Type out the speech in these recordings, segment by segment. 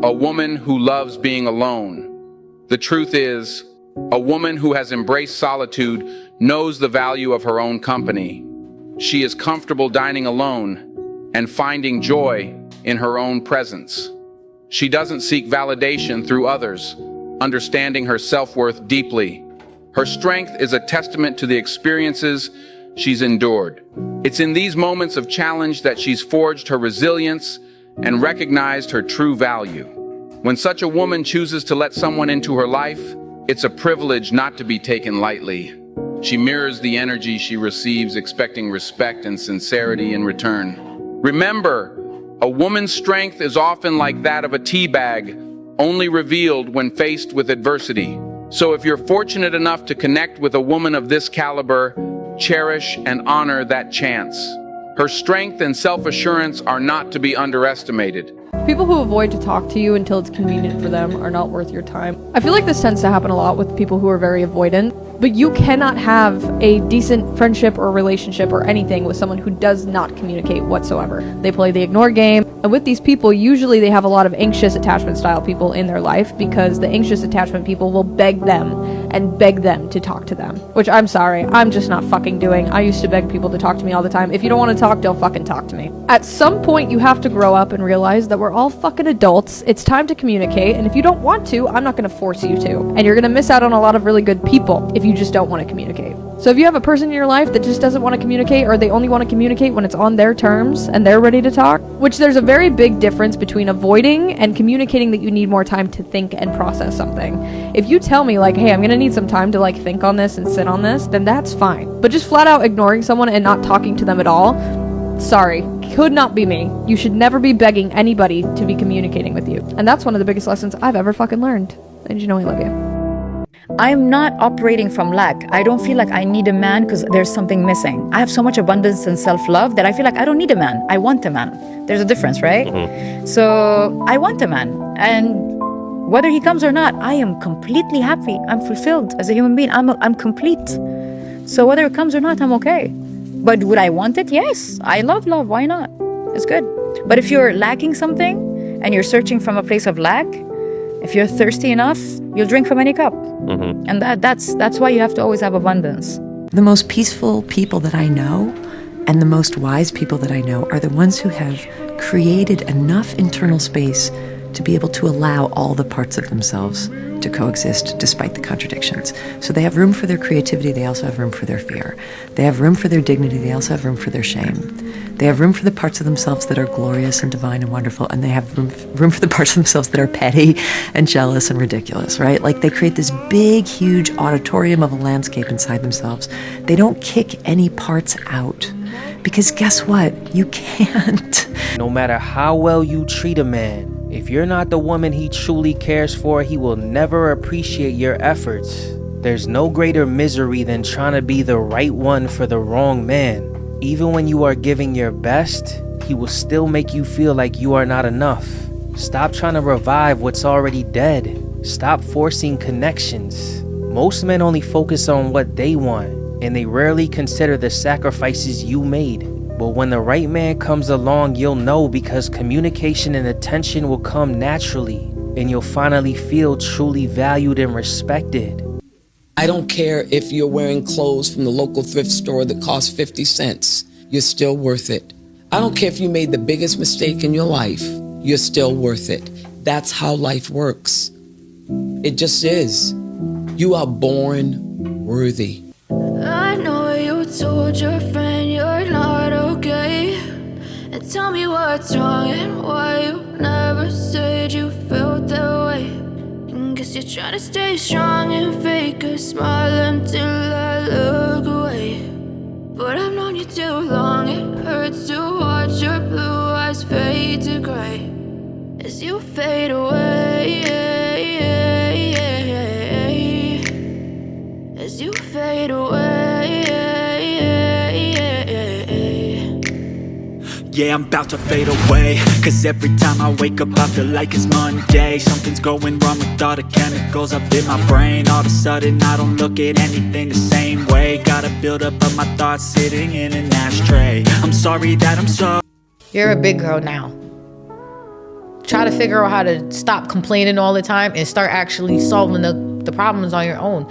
A woman who loves being alone. The truth is, a woman who has embraced solitude knows the value of her own company. She is comfortable dining alone and finding joy in her own presence. She doesn't seek validation through others, understanding her self-worth deeply. Her strength is a testament to the experiences she's endured. It's in these moments of challenge that she's forged her resilience and recognized her true value. When such a woman chooses to let someone into her life, it's a privilege not to be taken lightly. She mirrors the energy she receives, expecting respect and sincerity in return. Remember, a woman's strength is often like that of a tea bag, only revealed when faced with adversity. So if you're fortunate enough to connect with a woman of this caliber, cherish and honor that chance. Her strength and self-assurance are not to be underestimated. People who avoid to talk to you until it's convenient for them are not worth your time. I feel like this tends to happen a lot with people who are very avoidant, but you cannot have a decent friendship or relationship or anything with someone who does not communicate whatsoever. They play the ignore game, and with these people, usually they have a lot of anxious attachment style people in their life because the anxious attachment people will beg them to talk to them, which I'm sorry, I'm just not fucking doing. I used to beg people to talk to me all the time. If you don't want to talk, don't fucking talk to me. At some point, you have to grow up and realize that we're all fucking adults. It's time to communicate, and if you don't want to, I'm not going to force you to. And you're going to miss out on a lot of really good people if you just don't want to communicate. So if you have a person in your life that just doesn't want to communicate, or they only want to communicate when it's on their terms and they're ready to talk, which there's a very big difference between avoiding and communicating that you need more time to think and process something. If you tell me like, hey, I'm going to need some time to like think on this and sit on this, then that's fine. But just flat out ignoring someone and not talking to them at all, sorry, could not be me. You should never be begging anybody to be communicating with you. And that's one of the biggest lessons I've ever fucking learned. And you know I love you. I'm not operating from lack. I don't feel like I need a man because there's something missing. I have so much abundance and self-love that I feel like I don't need a man. I want a man. There's a difference, right? Mm-hmm. So I want a man. And whether he comes or not, I am completely happy. I'm fulfilled as a human being. I'm complete. So whether it comes or not, I'm okay. But would I want it? Yes. I love love. Why not? It's good. But if you're lacking something and you're searching from a place of lack, if you're thirsty enough, you'll drink from any cup. Mm-hmm. And that's why you have to always have abundance. The most peaceful people that I know and the most wise people that I know are the ones who have created enough internal space to be able to allow all the parts of themselves to coexist despite the contradictions. So they have room for their creativity, they also have room for their fear. They have room for their dignity, they also have room for their shame. They have room for the parts of themselves that are glorious and divine and wonderful, and they have room for the parts of themselves that are petty and jealous and ridiculous, right? Like they create this big, huge auditorium of a landscape inside themselves. They don't kick any parts out. Because guess what? You can't. No matter how well you treat a man, if you're not the woman he truly cares for, he will never appreciate your efforts. There's no greater misery than trying to be the right one for the wrong man. Even when you are giving your best, he will still make you feel like you are not enough. Stop trying to revive what's already dead. Stop forcing connections. Most men only focus on what they want, and they rarely consider the sacrifices you made. But when the right man comes along, you'll know, because communication and attention will come naturally, and you'll finally feel truly valued and respected. I don't care if you're wearing clothes from the local thrift store that cost 50 cents. You're still worth it. I don't care if you made the biggest mistake in your life. You're still worth it. That's how life works. It just is. You are born worthy. I know you told your friend you're not okay, and tell me what's wrong and why you never said you felt that way. And guess you're trying to stay strong and fake a smile until I look away. But I've known you too long, it hurts to watch your blue eyes fade to gray as you fade away, as you fade away. Yeah, I'm about to fade away, cause every time I wake up I feel like it's Monday. Something's going wrong with all the chemicals up in my brain. All of a sudden I don't look at anything the same way. Gotta build up of my thoughts sitting in an ashtray. I'm sorry that I'm so... You're a big girl now. Try to figure out how to stop complaining all the time and start actually solving the problems on your own.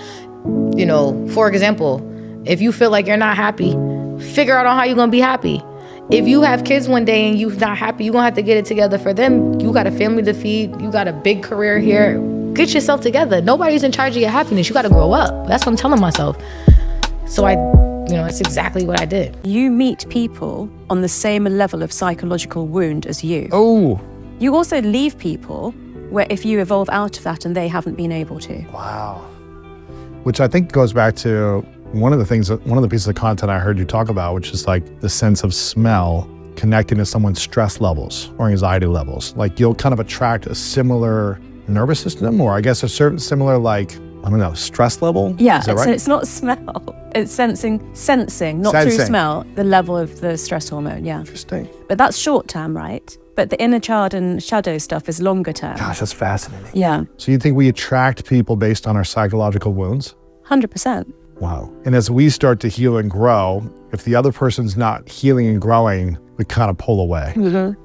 You know, for example, if you feel like you're not happy, figure out on how you're gonna be happy. If you have kids one day and you're not happy, you're gonna have to get it together for them. You got a family to feed, you got a big career here. Get yourself together. Nobody's in charge of your happiness. You gotta grow up. That's what I'm telling myself. So that's exactly what I did. You meet people on the same level of psychological wound as you. Oh. You also leave people where if you evolve out of that and they haven't been able to. Wow. Which I think goes back to one of the pieces of content I heard you talk about, which is like the sense of smell connecting to someone's stress levels or anxiety levels. Like you'll kind of attract a similar nervous system, or I guess a certain similar, like, I don't know, stress level? Yeah, is that right? So it's not smell. It's sensing, not through smell, the level of the stress hormone, yeah. Interesting. But that's short term, right? But the inner child and shadow stuff is longer term. Gosh, that's fascinating. Yeah. So you think we attract people based on our psychological wounds? 100%. Wow. And as we start to heal and grow, if the other person's not healing and growing, we kind of pull away. Mm-hmm.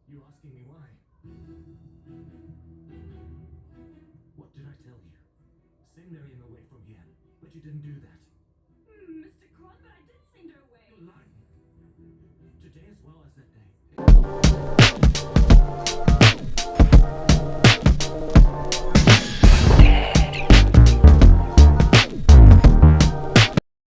You asking me why? What did I tell you? Send Miriam away from here, but you didn't do that. Mr. Kron, but I did send her away. You're lying. Today as well as that day.